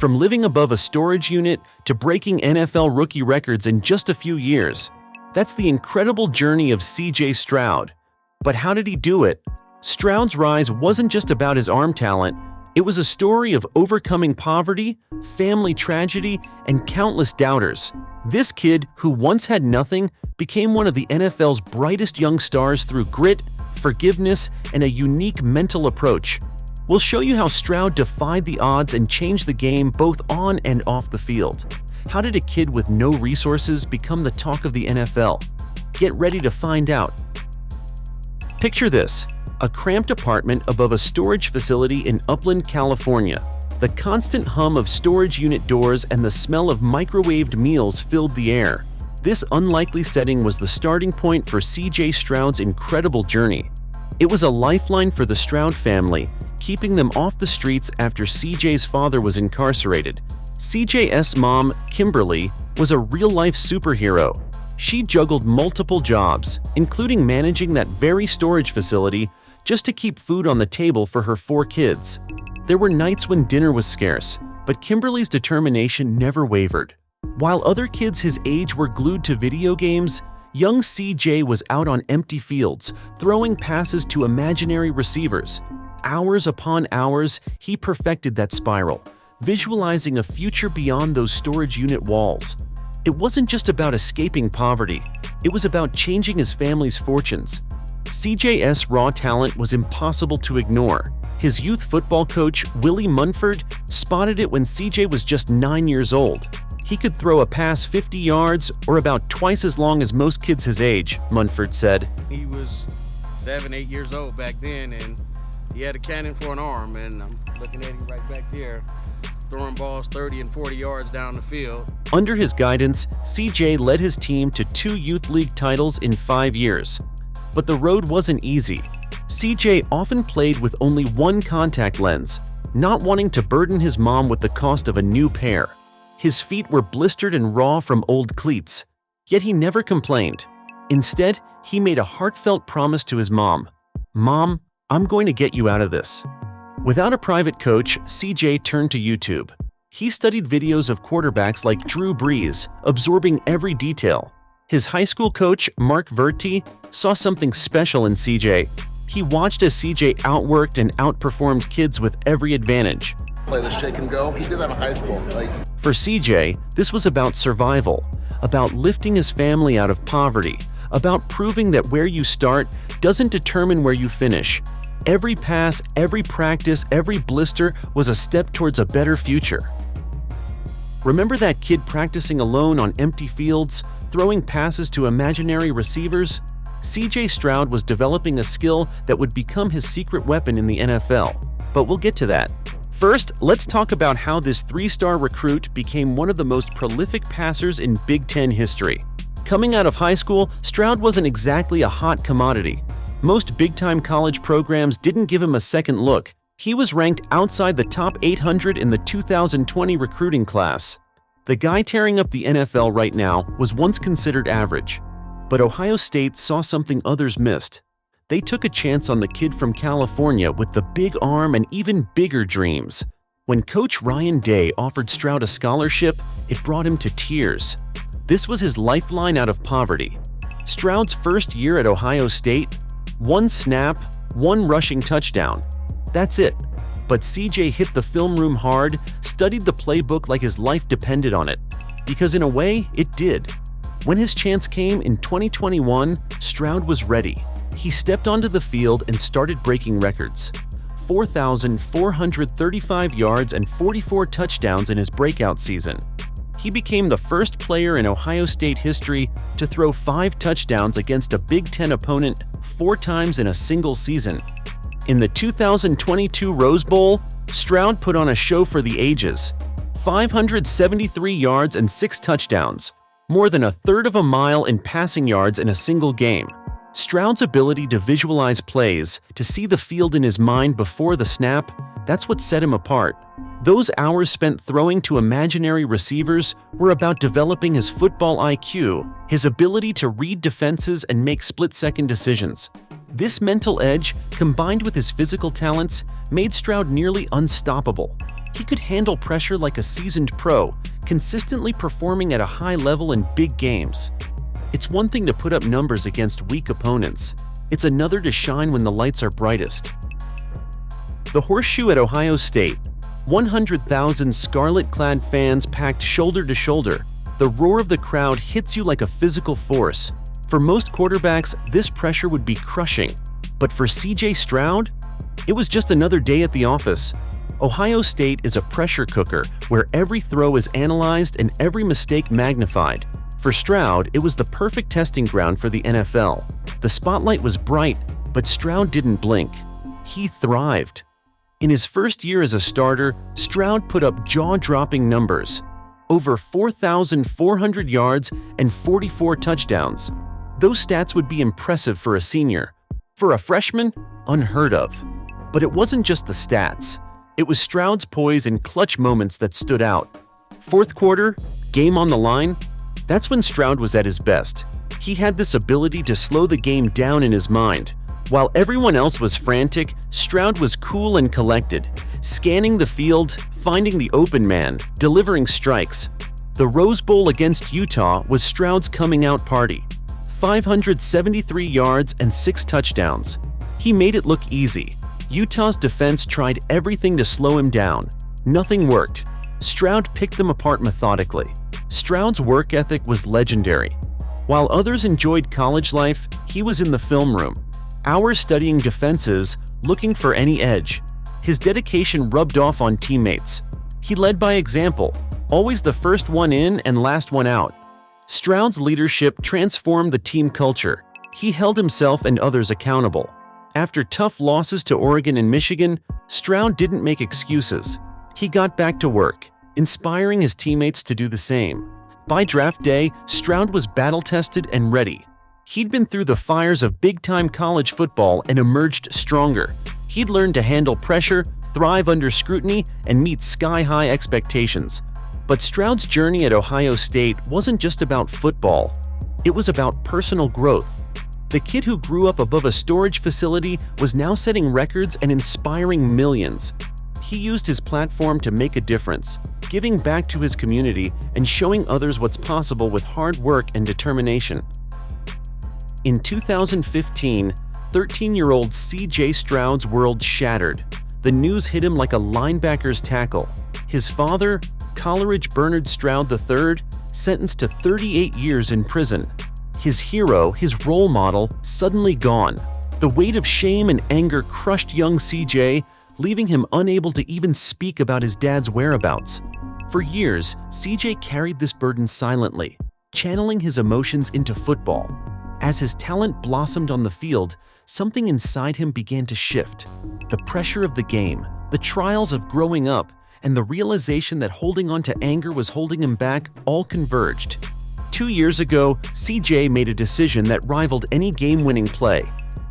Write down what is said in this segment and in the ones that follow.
From living above a storage unit to breaking NFL rookie records in just a few years. That's the incredible journey of CJ Stroud. But how did he do it? Stroud's rise wasn't just about his arm talent. It was a story of overcoming poverty, family tragedy, and countless doubters. This kid, who once had nothing, became one of the NFL's brightest young stars through grit, forgiveness, and a unique mental approach. We'll show you how Stroud defied the odds and changed the game both on and off the field. How did a kid with no resources become the talk of the NFL? Get ready to find out. Picture this: a cramped apartment above a storage facility in Upland, California. The constant hum of storage unit doors and the smell of microwaved meals filled the air. This unlikely setting was the starting point for CJ Stroud's incredible journey. It was a lifeline for the Stroud family, keeping them off the streets after CJ's father was incarcerated. CJ's mom, Kimberly, was a real-life superhero. She juggled multiple jobs, including managing that very storage facility, just to keep food on the table for her 4 kids. There were nights when dinner was scarce, but Kimberly's determination never wavered. While other kids his age were glued to video games, young CJ was out on empty fields, throwing passes to imaginary receivers. Hours upon hours, he perfected that spiral, visualizing a future beyond those storage unit walls. It wasn't just about escaping poverty, it was about changing his family's fortunes. CJ's raw talent was impossible to ignore. His youth football coach, Willie Munford, spotted it when CJ was just 9 years old. He could throw a pass 50 yards, or about twice as long as most kids his age, Munford said. He was 7, 8 years old back then, and he had a cannon for an arm, and I'm looking at him right back there, throwing balls 30 and 40 yards down the field. Under his guidance, CJ led his team to 2 youth league titles in 5 years. But the road wasn't easy. CJ often played with only one contact lens, not wanting to burden his mom with the cost of a new pair. His feet were blistered and raw from old cleats, yet he never complained. Instead, he made a heartfelt promise to his mom. "Mom, I'm going to get you out of this." Without a private coach, CJ turned to YouTube. He studied videos of quarterbacks like Drew Brees, absorbing every detail. His high school coach, Mark Verti, saw something special in CJ. He watched as CJ outworked and outperformed kids with every advantage. Play the shake and go. He did that in high school. For CJ, this was about survival, about lifting his family out of poverty, about proving that where you start doesn't determine where you finish. Every pass, every practice, every blister was a step towards a better future. Remember that kid practicing alone on empty fields, throwing passes to imaginary receivers? CJ Stroud was developing a skill that would become his secret weapon in the NFL. But we'll get to that. First, let's talk about how this 3-star recruit became one of the most prolific passers in Big Ten history. Coming out of high school, Stroud wasn't exactly a hot commodity. Most big-time college programs didn't give him a second look. He was ranked outside the top 800 in the 2020 recruiting class. The guy tearing up the NFL right now was once considered average. But Ohio State saw something others missed. They took a chance on the kid from California with the big arm and even bigger dreams. When Coach Ryan Day offered Stroud a scholarship, it brought him to tears. This was his lifeline out of poverty. Stroud's first year at Ohio State, 1 snap, 1 rushing touchdown. That's it. But CJ hit the film room hard, studied the playbook like his life depended on it. Because in a way, it did. When his chance came in 2021, Stroud was ready. He stepped onto the field and started breaking records. 4,435 yards and 44 touchdowns in his breakout season. He became the first player in Ohio State history to throw 5 touchdowns against a Big Ten opponent 4 times in a single season. In the 2022 Rose Bowl, Stroud put on a show for the ages. 573 yards and 6 touchdowns. More than a third of a mile in passing yards in a single game. Stroud's ability to visualize plays, to see the field in his mind before the snap, that's what set him apart. Those hours spent throwing to imaginary receivers were about developing his football IQ, his ability to read defenses and make split-second decisions. This mental edge, combined with his physical talents, made Stroud nearly unstoppable. He could handle pressure like a seasoned pro, consistently performing at a high level in big games. It's one thing to put up numbers against weak opponents. It's another to shine when the lights are brightest. The Horseshoe at Ohio State. 100,000 scarlet-clad fans packed shoulder to shoulder. The roar of the crowd hits you like a physical force. For most quarterbacks, this pressure would be crushing. But for CJ Stroud, it was just another day at the office. Ohio State is a pressure cooker where every throw is analyzed and every mistake magnified. For Stroud, it was the perfect testing ground for the NFL. The spotlight was bright, but Stroud didn't blink. He thrived. In his first year as a starter, Stroud put up jaw-dropping numbers. Over 4,400 yards and 44 touchdowns. Those stats would be impressive for a senior. For a freshman, unheard of. But it wasn't just the stats. It was Stroud's poise and clutch moments that stood out. Fourth quarter, game on the line, that's when Stroud was at his best. He had this ability to slow the game down in his mind. While everyone else was frantic, Stroud was cool and collected, scanning the field, finding the open man, delivering strikes. The Rose Bowl against Utah was Stroud's coming-out party. 573 yards and 6 touchdowns. He made it look easy. Utah's defense tried everything to slow him down. Nothing worked. Stroud picked them apart methodically. Stroud's work ethic was legendary. While others enjoyed college life, he was in the film room. Hours studying defenses, looking for any edge. His dedication rubbed off on teammates. He led by example, always the first one in and last one out. Stroud's leadership transformed the team culture. He held himself and others accountable. After tough losses to Oregon and Michigan, Stroud didn't make excuses. He got back to work, inspiring his teammates to do the same. By draft day, Stroud was battle-tested and ready. He'd been through the fires of big-time college football and emerged stronger. He'd learned to handle pressure, thrive under scrutiny, and meet sky-high expectations. But Stroud's journey at Ohio State wasn't just about football. It was about personal growth. The kid who grew up above a storage facility was now setting records and inspiring millions. He used his platform to make a difference, giving back to his community and showing others what's possible with hard work and determination. In 2015, 13-year-old CJ Stroud's world shattered. The news hit him like a linebacker's tackle. His father, Coleridge Bernard Stroud III, sentenced to 38 years in prison. His hero, his role model, suddenly gone. The weight of shame and anger crushed young CJ, leaving him unable to even speak about his dad's whereabouts. For years, CJ carried this burden silently, channeling his emotions into football. As his talent blossomed on the field, something inside him began to shift. The pressure of the game, the trials of growing up, and the realization that holding on to anger was holding him back all converged. 2 years ago, CJ made a decision that rivaled any game-winning play.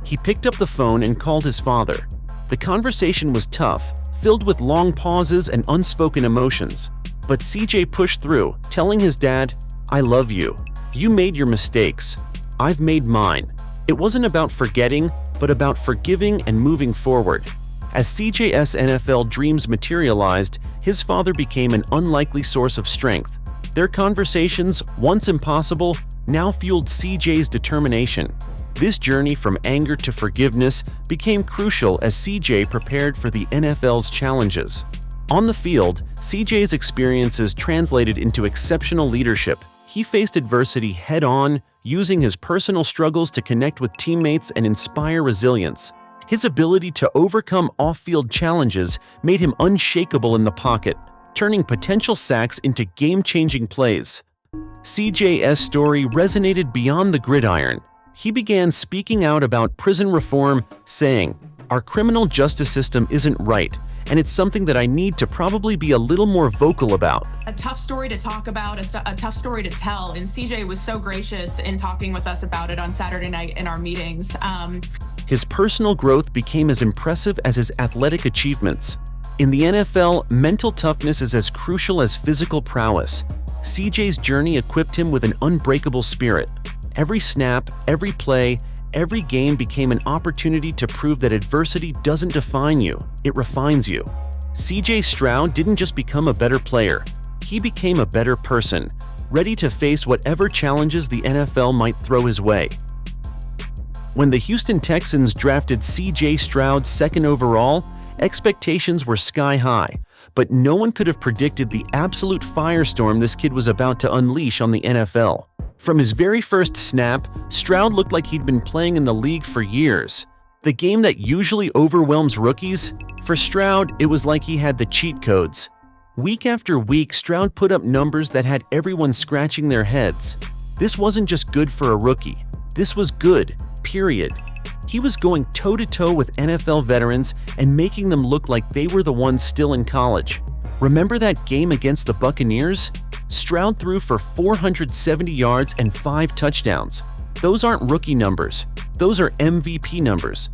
He picked up the phone and called his father. The conversation was tough, filled with long pauses and unspoken emotions. But CJ pushed through, telling his dad, "I love you. You made your mistakes. I've made mine." It wasn't about forgetting, but about forgiving and moving forward. As CJ's NFL dreams materialized, his father became an unlikely source of strength. Their conversations, once impossible, now fueled CJ's determination. This journey from anger to forgiveness became crucial as CJ prepared for the NFL's challenges. On the field, CJ's experiences translated into exceptional leadership. He faced adversity head-on, using his personal struggles to connect with teammates and inspire resilience. His ability to overcome off-field challenges made him unshakable in the pocket, turning potential sacks into game-changing plays. CJ's story resonated beyond the gridiron. He began speaking out about prison reform, saying, "Our criminal justice system isn't right, and it's something that I need to probably be a little more vocal about." A tough story to talk about, a tough story to tell, and CJ was so gracious in talking with us about it on Saturday night in our meetings. His personal growth became as impressive as his athletic achievements. In the NFL, mental toughness is as crucial as physical prowess. CJ's journey equipped him with an unbreakable spirit. Every snap, every play, every game became an opportunity to prove that adversity doesn't define you, it refines you. CJ Stroud didn't just become a better player, he became a better person, ready to face whatever challenges the NFL might throw his way. When the Houston Texans drafted CJ Stroud second overall, expectations were sky high, but no one could have predicted the absolute firestorm this kid was about to unleash on the NFL. From his very first snap, Stroud looked like he'd been playing in the league for years. The game that usually overwhelms rookies, for Stroud, it was like he had the cheat codes. Week after week, Stroud put up numbers that had everyone scratching their heads. This wasn't just good for a rookie. This was good, period. He was going toe-to-toe with NFL veterans and making them look like they were the ones still in college. Remember that game against the Buccaneers? Stroud threw for 470 yards and 5 touchdowns. Those aren't rookie numbers. Those are MVP numbers.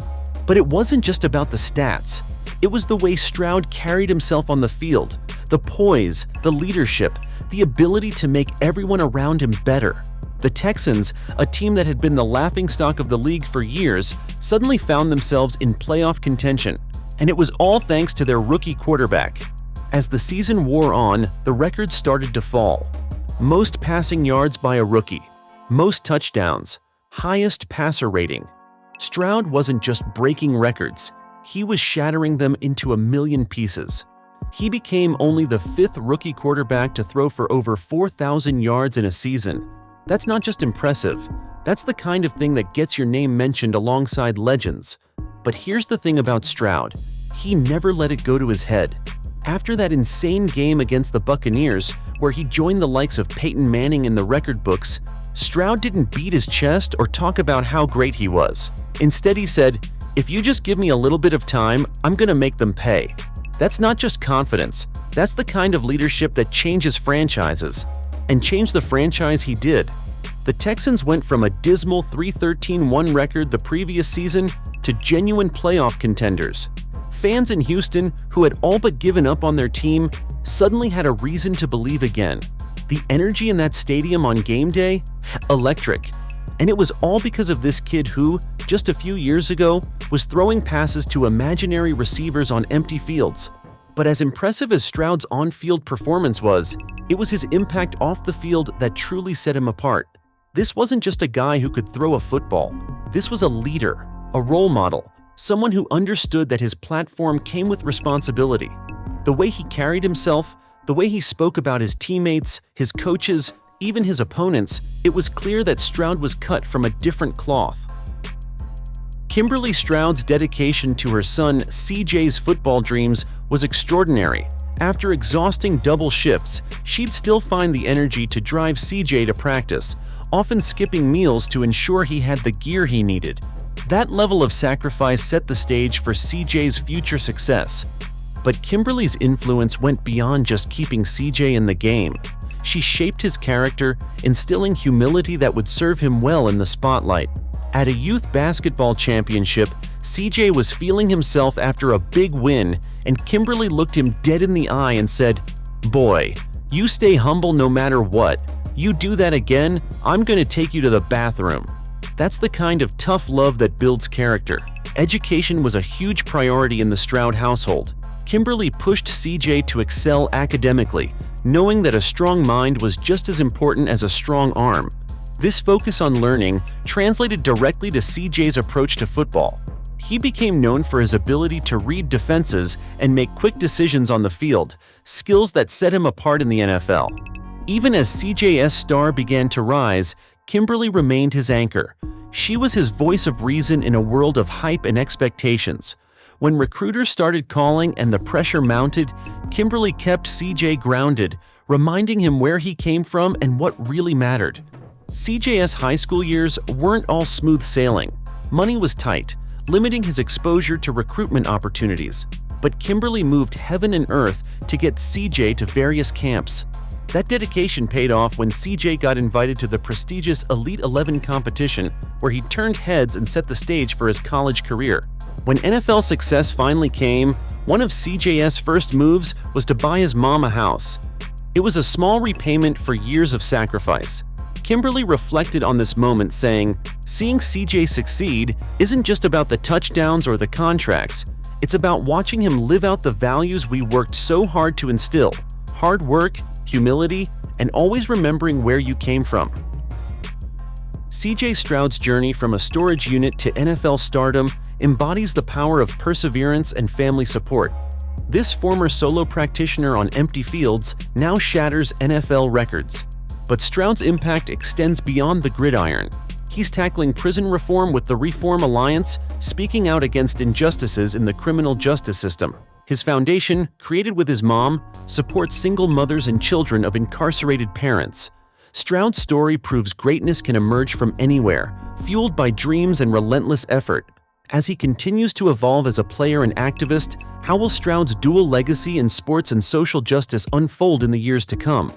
But it wasn't just about the stats. It was the way Stroud carried himself on the field, the poise, the leadership, the ability to make everyone around him better. The Texans, a team that had been the laughingstock of the league for years, suddenly found themselves in playoff contention, and it was all thanks to their rookie quarterback. As the season wore on, the records started to fall. Most passing yards by a rookie, most touchdowns, highest passer rating. Stroud wasn't just breaking records, he was shattering them into a million pieces. He became only the 5th rookie quarterback to throw for over 4,000 yards in a season. That's not just impressive, that's the kind of thing that gets your name mentioned alongside legends. But here's the thing about Stroud, he never let it go to his head. After that insane game against the Buccaneers, where he joined the likes of Peyton Manning in the record books, Stroud didn't beat his chest or talk about how great he was. Instead, he said, "If you just give me a little bit of time, I'm gonna make them pay." That's not just confidence, that's the kind of leadership that changes franchises. And change the franchise he did. The Texans went from a dismal 3-13-1 record the previous season to genuine playoff contenders. Fans in Houston, who had all but given up on their team, suddenly had a reason to believe again. The energy in that stadium on game day? Electric. And it was all because of this kid who, just a few years ago, was throwing passes to imaginary receivers on empty fields. But as impressive as Stroud's on-field performance was, it was his impact off the field that truly set him apart. This wasn't just a guy who could throw a football. This was a leader, a role model, someone who understood that his platform came with responsibility. The way he carried himself, the way he spoke about his teammates, his coaches, even his opponents, it was clear that Stroud was cut from a different cloth. Kimberly Stroud's dedication to her son CJ's football dreams was extraordinary. After exhausting double shifts, she'd still find the energy to drive CJ to practice, often skipping meals to ensure he had the gear he needed. That level of sacrifice set the stage for CJ's future success. But Kimberly's influence went beyond just keeping CJ in the game. She shaped his character, instilling humility that would serve him well in the spotlight. At a youth basketball championship, CJ was feeling himself after a big win, and Kimberly looked him dead in the eye and said, "Boy, you stay humble no matter what. You do that again, I'm gonna take you to the bathroom." That's the kind of tough love that builds character. Education was a huge priority in the Stroud household. Kimberly pushed CJ to excel academically, knowing that a strong mind was just as important as a strong arm. This focus on learning translated directly to CJ's approach to football. He became known for his ability to read defenses and make quick decisions on the field, skills that set him apart in the NFL. Even as CJ's star began to rise, Kimberly remained his anchor. She was his voice of reason in a world of hype and expectations. When recruiters started calling and the pressure mounted, Kimberly kept CJ grounded, reminding him where he came from and what really mattered. CJ's high school years weren't all smooth sailing. Money was tight, limiting his exposure to recruitment opportunities. But Kimberly moved heaven and earth to get CJ to various camps. That dedication paid off when CJ got invited to the prestigious Elite 11 competition, where he turned heads and set the stage for his college career. When NFL success finally came, one of CJ's first moves was to buy his mom a house. It was a small repayment for years of sacrifice. Kimberly reflected on this moment, saying, "Seeing CJ succeed isn't just about the touchdowns or the contracts. It's about watching him live out the values we worked so hard to instill: hard work, humility, and always remembering where you came from. CJ Stroud's journey from a storage unit to NFL stardom embodies the power of perseverance and family support. This former solo practitioner on empty fields now shatters NFL records. But Stroud's impact extends beyond the gridiron. He's tackling prison reform with the Reform Alliance, speaking out against injustices in the criminal justice system. His foundation, created with his mom, supports single mothers and children of incarcerated parents. Stroud's story proves greatness can emerge from anywhere, fueled by dreams and relentless effort. As he continues to evolve as a player and activist, how will Stroud's dual legacy in sports and social justice unfold in the years to come?